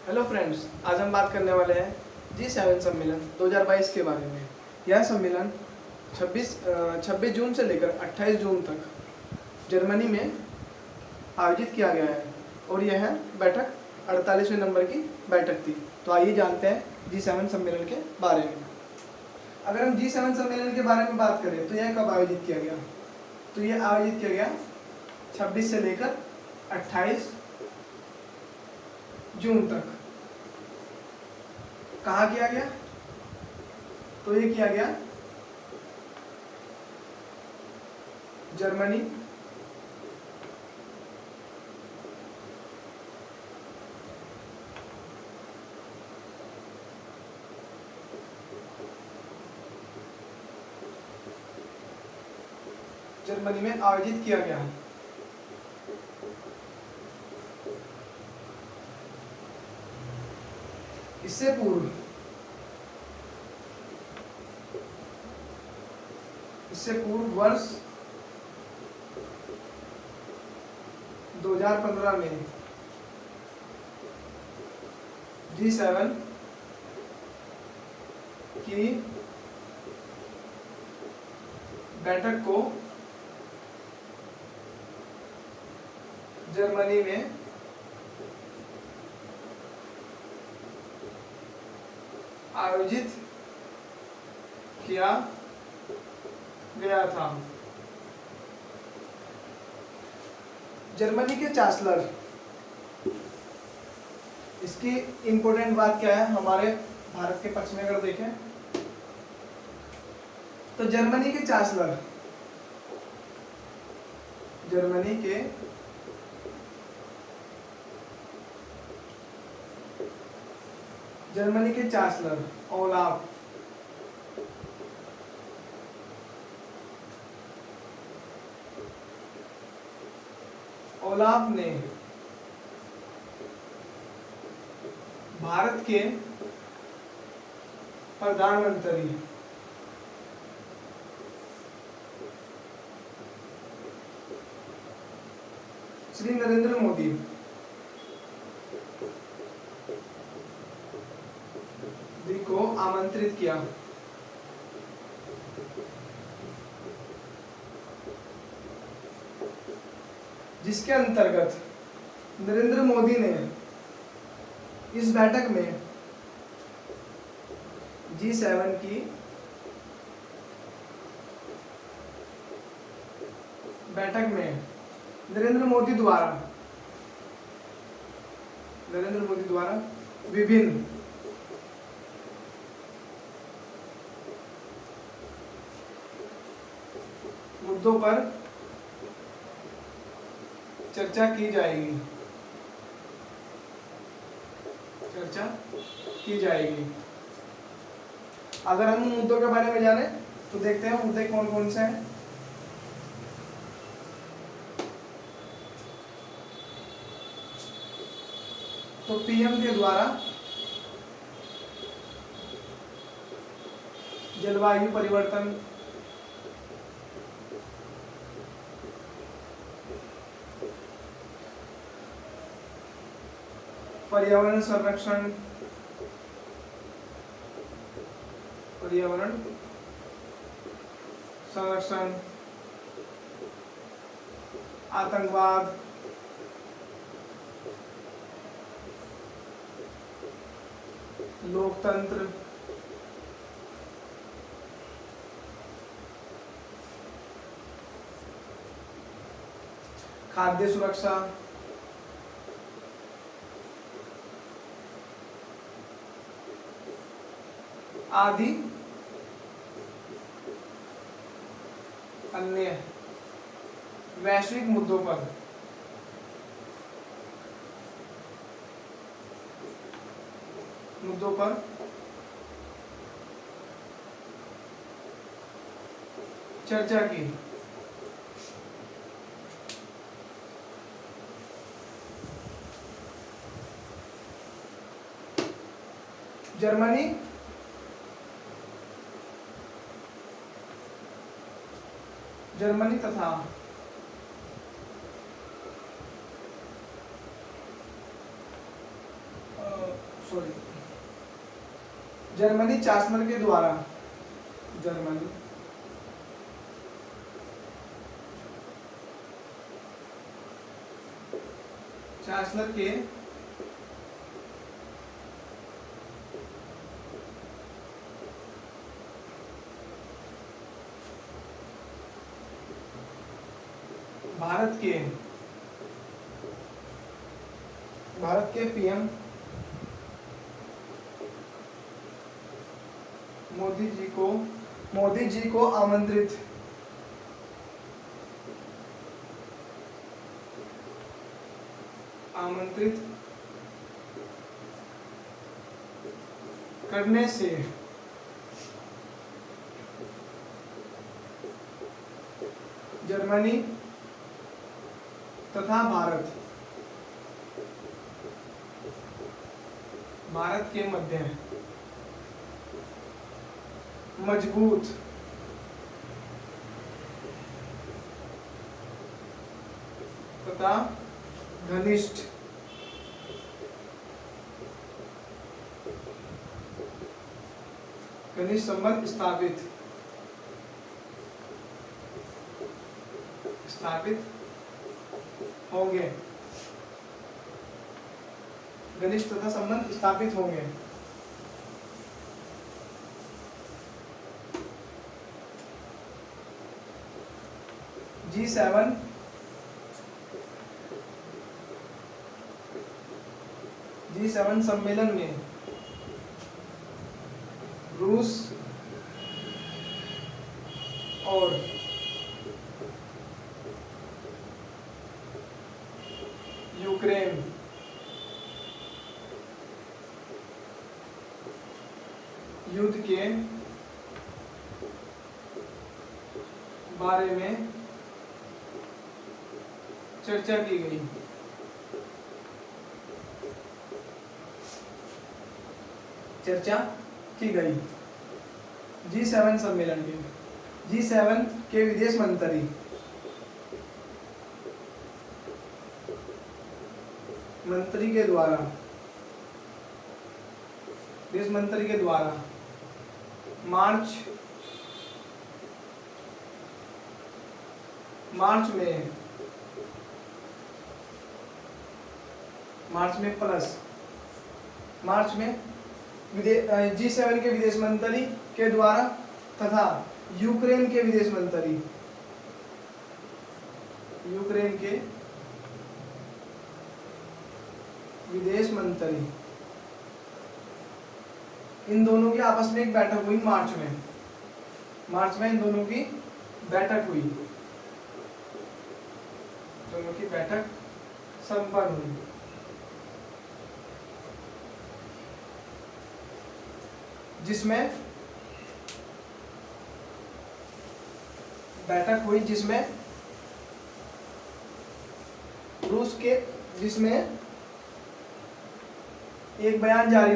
Hello friends, आज हम बात करने वाले हैं G7 सम्मेलन 2022 के बारे में। यह सम्मेलन 26 जून से लेकर 28 जून तक जर्मनी में आयोजित किया गया है और यह बैठक 48वें नंबर की बैठक थी। तो आइए जानते हैं G7 सम्मेलन के बारे में। अगर हम G7 सम्मेलन के बारे में बात करें तो यह कब आयोजित किया गया? तो यह आयोजित किया गया 26 से लेकर 28 जून तक। कहाँ किया गया? तो ये किया गया जर्मनी, में आयोजित किया गया। इससे पूर्व वर्ष 2015 में G7 की बैठक को जर्मनी में आयोजित किया गया था। जर्मनी के चांसलर, इसकी इंपॉर्टेंट बात क्या है हमारे भारत के पक्ष में अगर देखें तो जर्मनी के चांसलर, ओलाफ ने भारत के प्रधानमंत्री श्री नरेंद्र मोदी जी को आमंत्रित किया। जिसके अंतर्गत नरेंद्र मोदी ने इस बैठक में G7 की बैठक में नरेंद्र मोदी द्वारा विभिन्न मुद्दों पर चर्चा की जाएगी। अगर हम मुद्दों के बारे में जाने तो देखते हैं मुद्दे कौन कौन से हैं। तो पीएम के द्वारा जलवायु परिवर्तन, पर्यावरण संरक्षण, आतंकवाद, लोकतंत्र, खाद्य सुरक्षा, आदि अन्य वैश्विक मुद्दों पर चर्चा की। जर्मनी तथा सॉरी, जर्मनी चांसलर के द्वारा, जर्मनी चांसलर के भारत के पीएम मोदी जी को आमंत्रित करने से जर्मनी तथा भारत के मध्य मजबूत तथा घनिष्ठ संबंध स्थापित होंगे, घनिष्ठ तथा संबंध स्थापित होंगे। G7 सम्मेलन में रूस और यूक्रेन युद्ध के बारे में चर्चा की गई। G7 सम्मेलन में G7 के विदेश मंत्री के द्वारा मार्च में G7 के विदेश मंत्री के द्वारा तथा यूक्रेन के विदेश मंत्री इन दोनों की आपस में एक बैठक हुई। मार्च में इन दोनों की बैठक हुई, दोनों की बैठक संपन्न हुई। जिसमें एक बयान जारी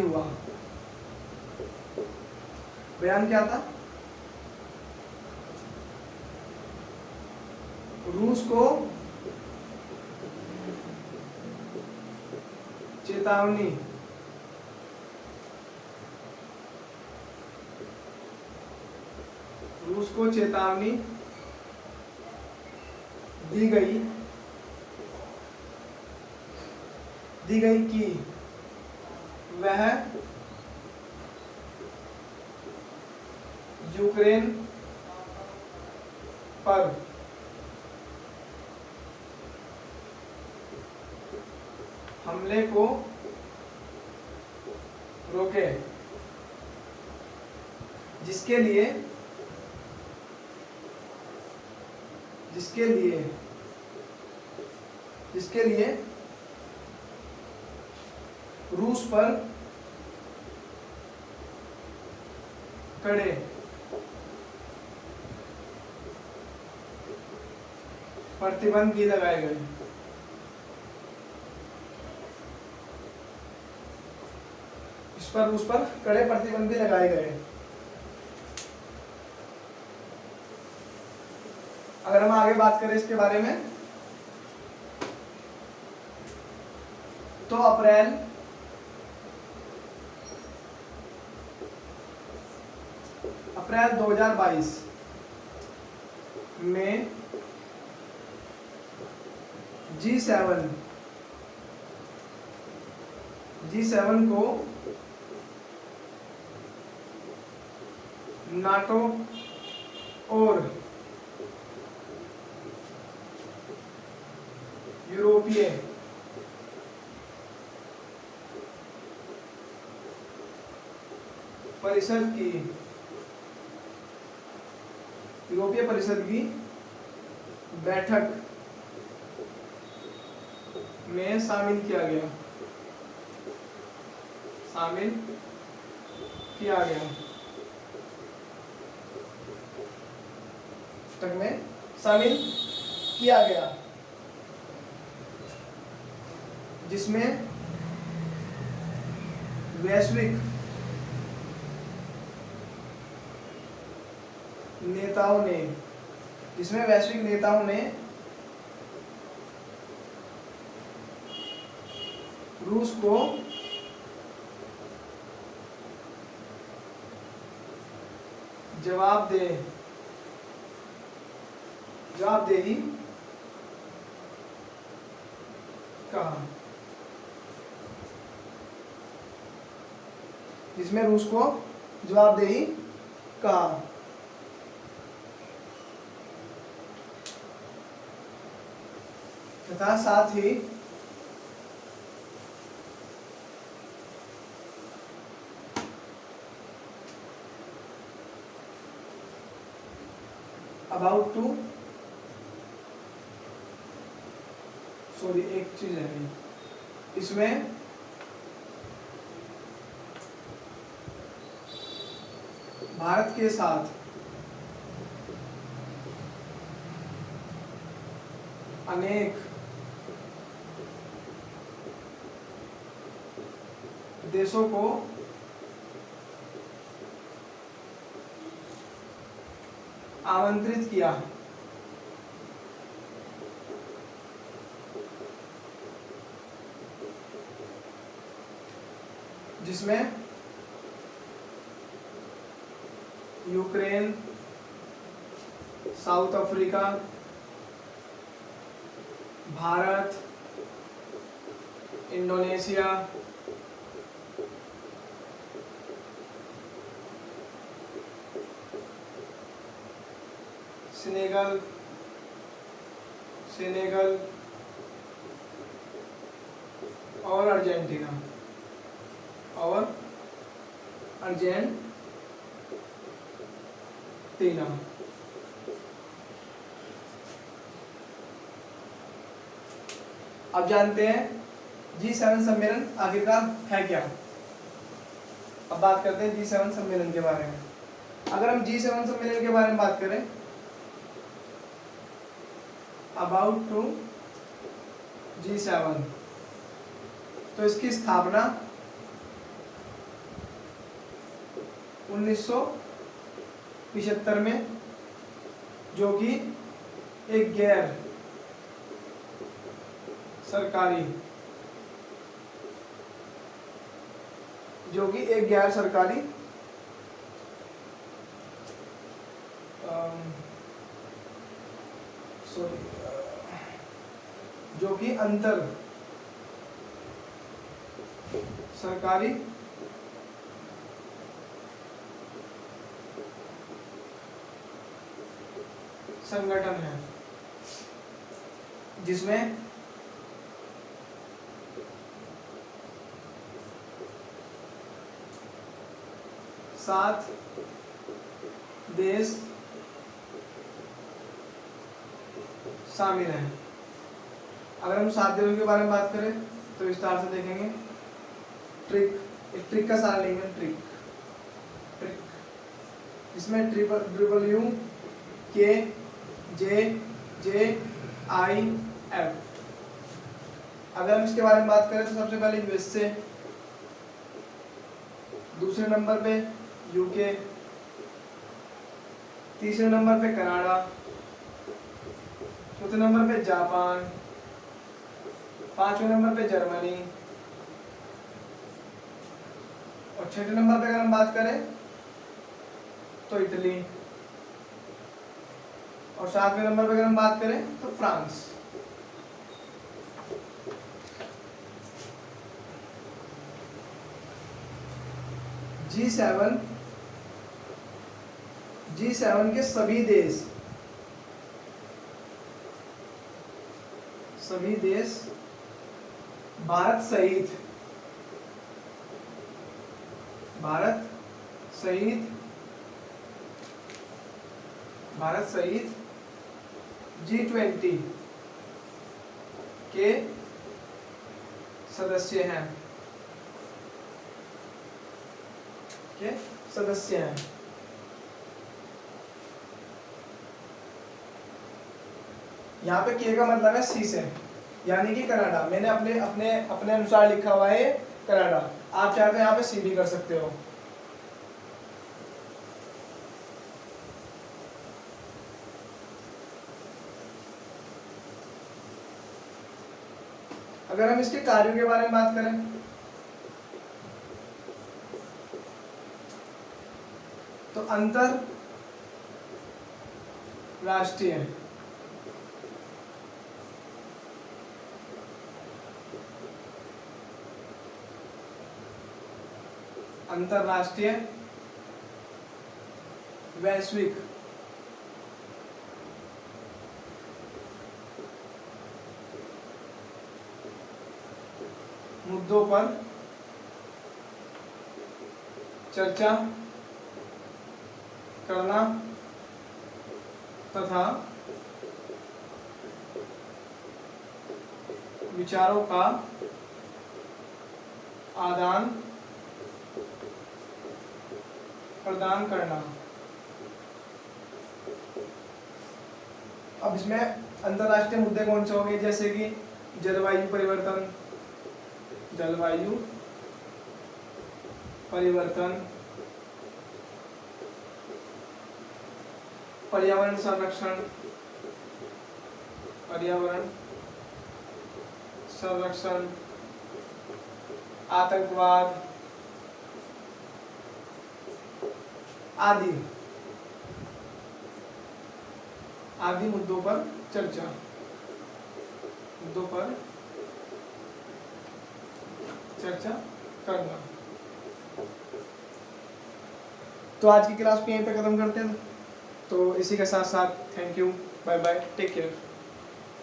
हुआ, बयान क्या था? रूस को चेतावनी दी गई कि वह यूक्रेन पर हमले को रोके, जिसके लिए रूस पर कड़े प्रतिबंध भी लगाए गए। रूस पर कड़े प्रतिबंध भी लगाए गए। अगर हम आगे बात करें इसके बारे में तो अप्रैल 2022 में G7 को नाटो और यूरोपीय परिषद की बैठक में शामिल किया गया जिसमें वैश्विक नेताओं ने रूस को जवाबदेही कहा, जिसमें रूस को जवाबदेही कहा। तथा साथ ही एक चीज है इसमें भारत के साथ अनेक देशों को आमंत्रित किया, जिसमें Ukraine, south Africa, Bharat, Indonesia, Senegal और अर्जेंटीना अब जानते हैं G7 सम्मेलन आखिरकार है क्या। अब बात करते हैं G7 सम्मेलन के बारे में। अगर हम G7 सम्मेलन के बारे में बात करें, अबाउट टू G7, तो इसकी स्थापना 1975 में, जो कि एक गैर सरकारी जो कि अंतर सरकारी संगठन है, जिसमें सात देश शामिल हैं। अगर हम 7 देशों के बारे में बात करें तो विस्तार से देखेंगे। ट्रिक का सारा लिंक है, ट्रिक इसमें WKJJIF। अगर हम इसके बारे में बात करें तो सबसे पहले USA, दूसरे नंबर पे UK, तीसरे नंबर पे कनाडा, चौथे नंबर पे जापान, पांचवें नंबर पे जर्मनी, और छठे नंबर पे अगर हम बात करें तो इटली, और सातवें नंबर पे अगर हम बात करें तो फ्रांस। G7 के सभी देश भारत सहित G20 के सदस्य हैं, यहाँ पे के का मतलब है सी से, यानी कि कनाडा। मैंने अपने अपने अपने अनुसार लिखा हुआ है कनाडा, आप चाहे तो यहाँ पे सी भी कर सकते हो। अगर हम इसके कार्यों के बारे में बात करें तो अंतरराष्ट्रीय वैश्विक मुद्दों पर चर्चा करना तथा विचारों का आदान प्रदान करना। अब इसमें अंतरराष्ट्रीय मुद्दे कौन से होंगे, जैसे कि जलवायु परिवर्तन, पर्यावरण संरक्षण, आतंकवाद आदि मुद्दों पर चर्चा करना। तो आज की क्लास को यहीं पे खत्म करते हैं। तो इसी के साथ साथ thank you, bye bye, take care.